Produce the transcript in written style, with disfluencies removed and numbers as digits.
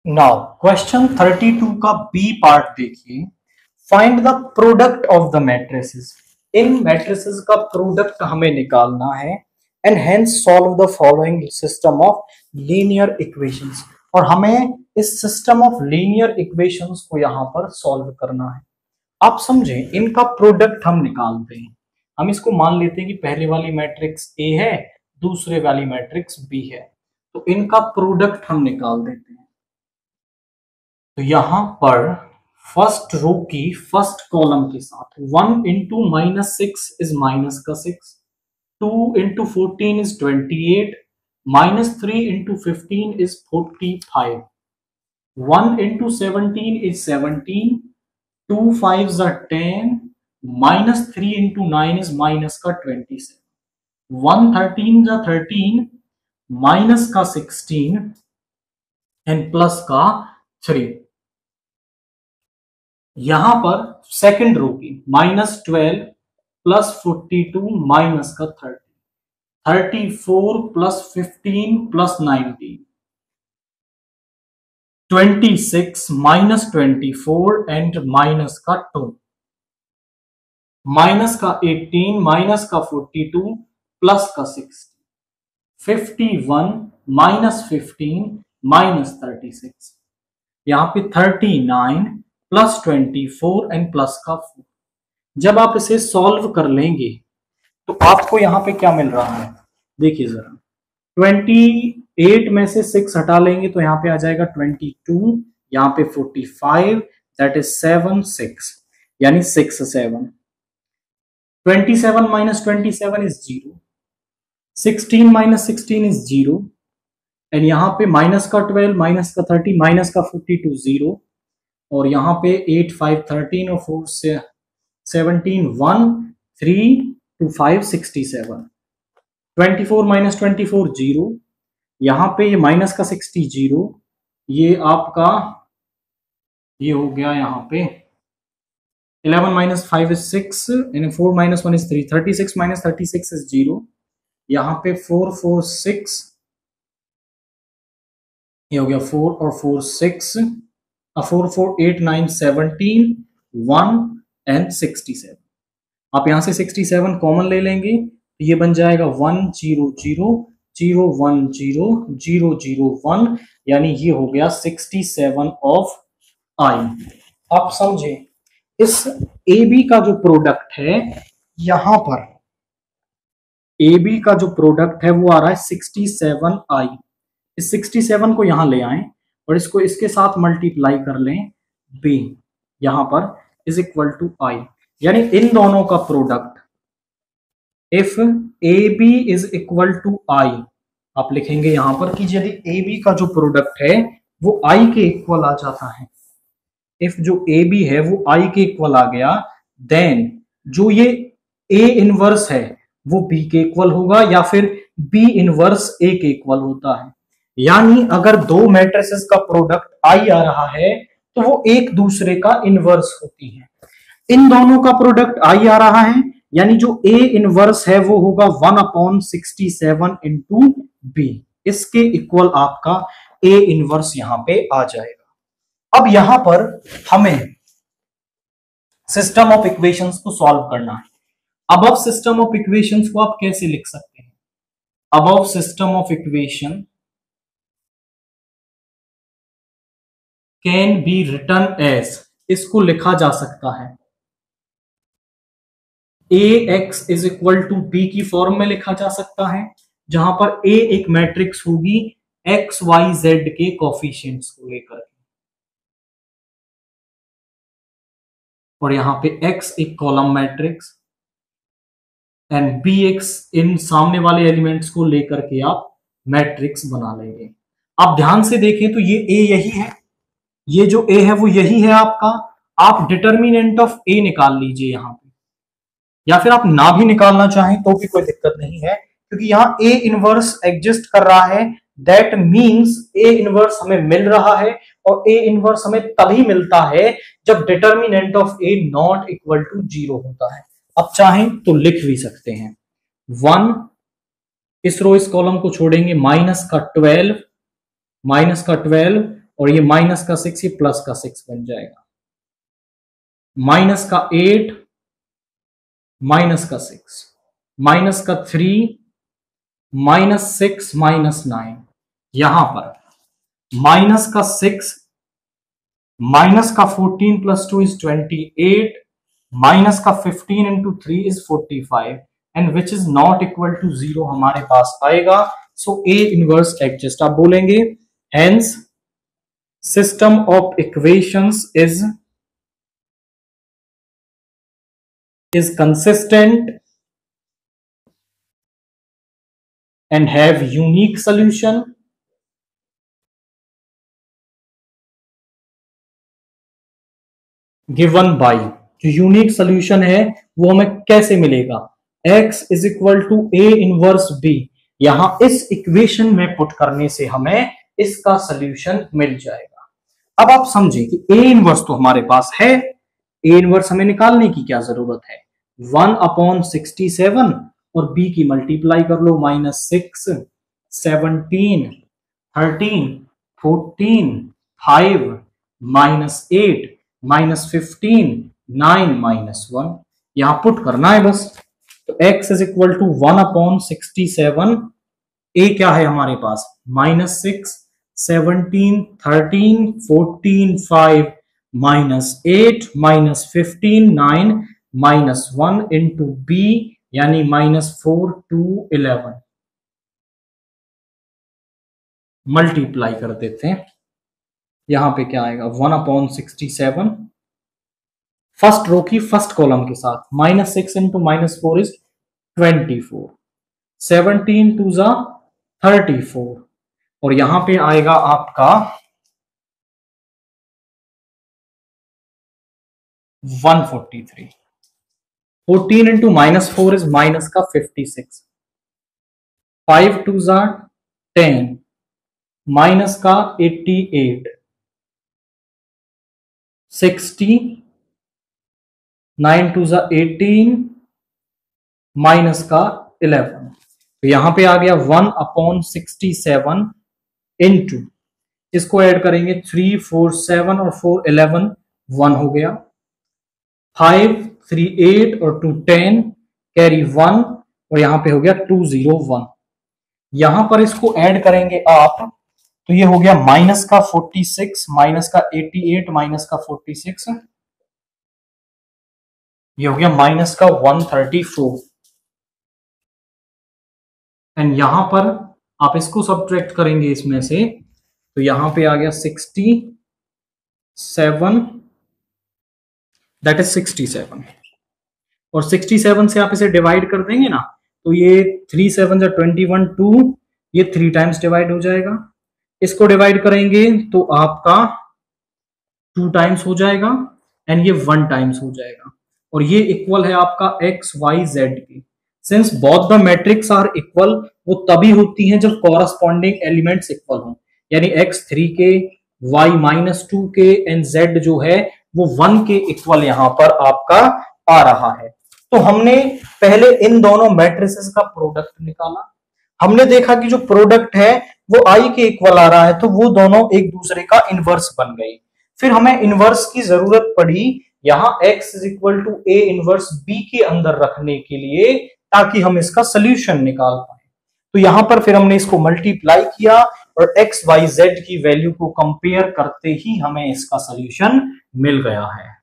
Now question 32 का B part देखिए। Find the product of the matrices. In matrices का product हमें निकालना है and hence solve the following system of linear equations. और हमें इस सिस्टम ऑफ लीनियर इक्वेशंस को यहां पर सॉल्व करना है। आप समझे, इनका प्रोडक्ट हम निकालते हैं। हम इसको मान लेते हैं कि पहले वाली मैट्रिक्स ए है, दूसरे वाली मैट्रिक्स बी है, तो इनका प्रोडक्ट हम निकाल देते हैं। तो यहां पर फर्स्ट रो की फर्स्ट कॉलम के साथ 1 into -6 is -6, 2 into 14 is 28, -3 into 15 is 45, 1 into 17 is 17, 2 5s are 10, -3 into 9 is -27, 1 13 जा 13, -16 एंड +3। यहां पर सेकंड रो की -12 +42 -30, 34 +15 +19, 26 -24 एंड -2, -18 -42 +60, 51 -15 -36, यहां पे 39 +24 एंड +4। जब आप इसे सॉल्व कर लेंगे तो आपको यहां पे क्या मिल रहा है, देखिए जरा। 28 में से 6 हटा लेंगे तो यहां पे आ जाएगा 22, यहां पे 45, दैट इज 7 6, यानी 6 7। 27 -27 इज 0, 16 -16 इज 0, एंड यहां पे -12 -30 -42 0, और यहां पे 8 5 13 और 4 से 17 1 3 2 5 67, 24 -24 0, यहां पे ये -60 0, ये आपका ये हो गया यहां पे 11 -5 is 6 and 4 -1 is 3, 36 -36 is 0, यहां पे 4 4 6, ये हो गया 4 और 4 6, 4 4 8 9 17 1 एंड 67। आप यहां से 67 कॉमन ले लेंगे तो ये बन जाएगा 1 0 0 0 1 0 0 0 1, यानी ये हो गया 67 ऑफ आई। आप समझे, इस ए बी का जो प्रोडक्ट है, यहां पर ए बी का जो प्रोडक्ट है वो आ रहा है 67 आई। इस 67 को यहां ले आए और इसको इसके साथ मल्टीप्लाई कर लें, बी यहां पर इज इक्वल टू आई, यानी इन दोनों का product if A B is equal to I, आप लिखेंगे यहां पर कि यदि ए बी का जो प्रोडक्ट है वो आई के इक्वल आ जाता है, इफ जो ए बी है वो आई के इक्वल आ गया, देन जो ये ए इनवर्स है वो बी के इक्वल होगा, या फिर बी इनवर्स ए के इक्वल होता है। यानी अगर दो मैट्रिसेस का प्रोडक्ट आई आ रहा है तो वो एक दूसरे का इनवर्स होती है। इन दोनों का प्रोडक्ट आई आ रहा है, यानी जो ए इनवर्स है वो होगा 1/67 इंटू बी, इसके इक्वल आपका ए इनवर्स यहां पे आ जाएगा। अब यहां पर हमें सिस्टम ऑफ इक्वेशंस को सॉल्व करना है। अबव सिस्टम ऑफ इक्वेशंस को आप कैसे लिख सकते हैं? Above system of equation can be written as, इसको लिखा जा सकता है ax is equal to B की फॉर्म में लिखा जा सकता है, जहां पर a एक मैट्रिक्स होगी x y z के कोफिशिएंट्स को लेकर, और यहां पे x एक कॉलम मैट्रिक्स एंड bx इन सामने वाले एलिमेंट्स को लेकर के आप मैट्रिक्स बना लेंगे। आप ध्यान से देखें तो ये a यही है, ये जो a है वो यही है आपका। आप डिटर्मिनेंट ऑफ a निकाल लीजिए यहां पे, या फिर आप ना भी निकालना चाहें तो भी कोई दिक्कत नहीं है, क्योंकि यहां ए इनवर्स एग्जिस्ट कर रहा है। दैट मींस ए इनवर्स हमें मिल रहा है, और ए इनवर्स हमें तभी मिलता है जब determinant of A not equal to 0 होता है। अब चाहें तो लिख भी सकते हैं 1, इस रो इस कॉलम को छोड़ेंगे, -12 और ये माइनस का 6 ये प्लस का 6 बन जाएगा, माइनस का 8 माइनस का 6 माइनस का 3 माइनस 6 माइनस 9, यहां पर माइनस का 6 माइनस का 14 प्लस 2 इज 28, माइनस का 15 into 3 is 45 and which is not equal to 0 हमारे पास आएगा। सो ए इनवर्स एडजस्ट आप बोलेंगे, hence system of equations is consistent and have unique solution given by, जो यूनिक सोल्यूशन है वो हमें कैसे मिलेगा, x is equal to A inverse b, यहां इस इक्वेशन में पुट करने से हमें इसका सोल्यूशन मिल जाएगा। अब आप समझे कि ए इनवर्स तो हमारे पास है, ए इनवर्स हमें निकालने की क्या जरूरत है, 1/67 और b की मल्टीप्लाई कर लो, -6 17 13 14 5 -8 -15 9 -1, यहां पुट करना है बस। तो x is equal to 1/67, a क्या है हमारे पास -6 17 13 14 5 -8 -15 9 -1 इंटू b यानी -4 to 11, मल्टीप्लाई कर देते हैं, यहां पे क्या आएगा 1/67 फर्स्ट रो की फर्स्ट कॉलम के साथ, -6 इंटू -4 इज 24, 17 2 जा 34 और यहां पे आएगा आपका 143, 14 इंटू -4 इज माइनस का 56, 5 2 जा 10 माइनस का 88, 60 9 2 जा 18 माइनस का 11, तो यहां पे आ गया 1/67 इंटू, इसको ऐड करेंगे 3 4 7 और 4 11 1 हो गया, 5 3 8 और 2 10 कैरी 1 और यहां पे हो गया 201, यहां पर इसको ऐड करेंगे आप तो ये हो गया माइनस का 46 माइनस का 88 माइनस का 46, ये हो गया माइनस का 134 एंड यहां पर आप इसको सब्ट्रैक्ट करेंगे इसमें से तो यहां पे आ गया 67, दैट इज 67 और 67 से आप इसे डिवाइड कर देंगे ना तो ये 3 7 जा 21 2, ये 3 टाइम्स डिवाइड हो जाएगा, इसको डिवाइड करेंगे तो आपका 2 टाइम्स हो जाएगा एंड ये 1 टाइम्स हो जाएगा और ये इक्वल है आपका x y z के। Since both the matrix are equal, वो तभी होती हैं जब कॉरस्पॉन्डिंग एलिमेंट्स इक्वल हों, यानी x 3 के y -2 के एंड z जो है वो 1 के इक्वल यहां पर आपका आ रहा है। तो हमने पहले इन दोनों मैट्रिसेस का प्रोडक्ट निकाला, हमने देखा कि जो प्रोडक्ट है वो i के इक्वल आ रहा है तो वो दोनों एक दूसरे का इनवर्स बन गए। फिर हमें इनवर्स की जरूरत पड़ी यहां x is equal to a inverse b के अंदर रखने के लिए ताकि हम इसका सोल्यूशन निकाल पाए। तो यहां पर फिर हमने इसको मल्टीप्लाई किया और x y z की वैल्यू को कंपेयर करते ही हमें इसका सोल्यूशन मिल गया है।